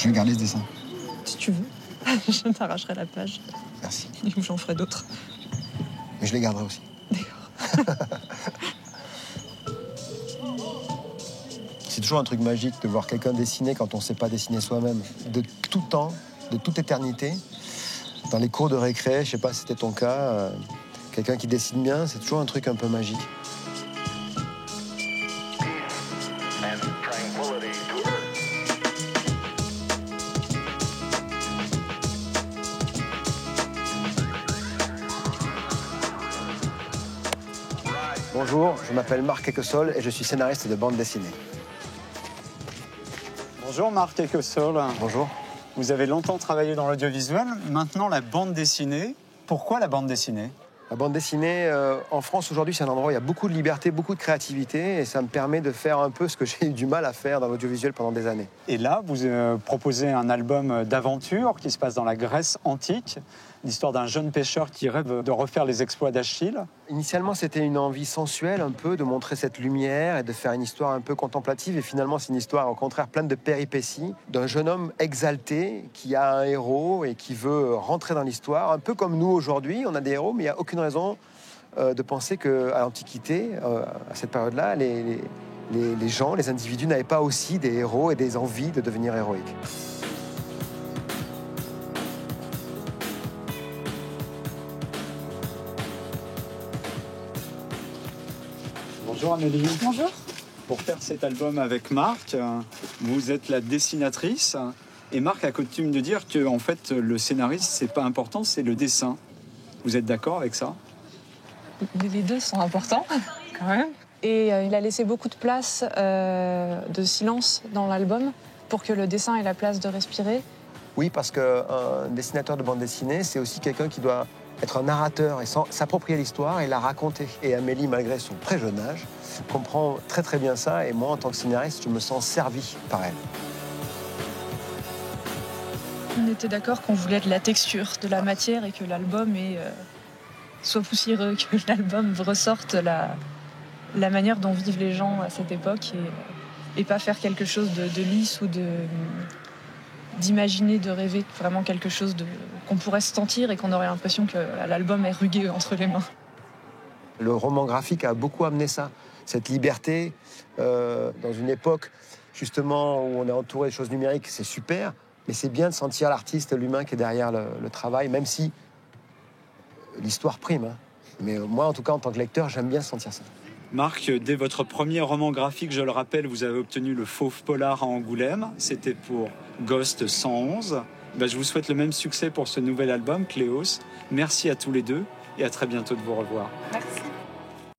Tu veux garder ce dessin? Si tu veux. Je t'arracherai la page. Merci. Ou j'en ferai d'autres. Mais je les garderai aussi. D'accord. C'est toujours un truc magique de voir quelqu'un dessiner quand on ne sait pas dessiner soi-même. De tout temps, de toute éternité, dans les cours de récré, je sais pas si c'était ton cas, quelqu'un qui dessine bien, c'est toujours un truc un peu magique. Bonjour, je m'appelle Marc Équessol et je suis scénariste de bande dessinée. Bonjour Marc Équessol. Bonjour. Vous avez longtemps travaillé dans l'audiovisuel, maintenant la bande dessinée. Pourquoi la bande dessinée? La bande dessinée, en France aujourd'hui, c'est un endroit où il y a beaucoup de liberté, beaucoup de créativité et ça me permet de faire un peu ce que j'ai eu du mal à faire dans l'audiovisuel pendant des années. Et là, vous proposez un album d'aventure qui se passe dans la Grèce antique, l'histoire d'un jeune pêcheur qui rêve de refaire les exploits d'Achille. Initialement, c'était une envie sensuelle un peu de montrer cette lumière et de faire une histoire un peu contemplative. Et finalement, c'est une histoire au contraire pleine de péripéties d'un jeune homme exalté qui a un héros et qui veut rentrer dans l'histoire. Un peu comme nous aujourd'hui, on a des héros, mais il n'y a aucune raison de penser qu'à l'Antiquité, à cette période-là, les gens, les individus n'avaient pas aussi des héros et des envies de devenir héroïques. Bonjour Amélie. Bonjour. Pour faire cet album avec Marc, vous êtes la dessinatrice. Et Marc a coutume de dire que en fait, le scénariste, c'est pas important, c'est le dessin. Vous êtes d'accord avec ça? Les deux sont importants, quand même. Et il a laissé beaucoup de place, de silence dans l'album pour que le dessin ait la place de respirer. Oui, parce qu'un dessinateur de bande dessinée, c'est aussi quelqu'un qui doit être un narrateur et s'approprier l'histoire et la raconter. Et Amélie, malgré son très jeune âge, comprend très très bien ça. Et moi, en tant que scénariste, je me sens servi par elle. On était d'accord qu'on voulait de la texture, de la matière et que l'album soit poussiéreux, que l'album ressorte la manière dont vivent les gens à cette époque et pas faire quelque chose de lisse ou d'imaginer, de rêver vraiment quelque chose qu'on pourrait se sentir et qu'on aurait l'impression que l'album est rugueux entre les mains. Le roman graphique a beaucoup amené ça, cette liberté dans une époque justement où on est entouré de choses numériques, c'est super, mais c'est bien de sentir l'artiste, l'humain qui est derrière le travail, même si l'histoire prime. Hein. Mais moi, en tout cas, en tant que lecteur, j'aime bien sentir ça. Marc, dès votre premier roman graphique, je le rappelle, vous avez obtenu le Fauve Polar à Angoulême. C'était pour Ghost 111. Je vous souhaite le même succès pour ce nouvel album, Cléos. Merci à tous les deux et à très bientôt de vous revoir. Merci.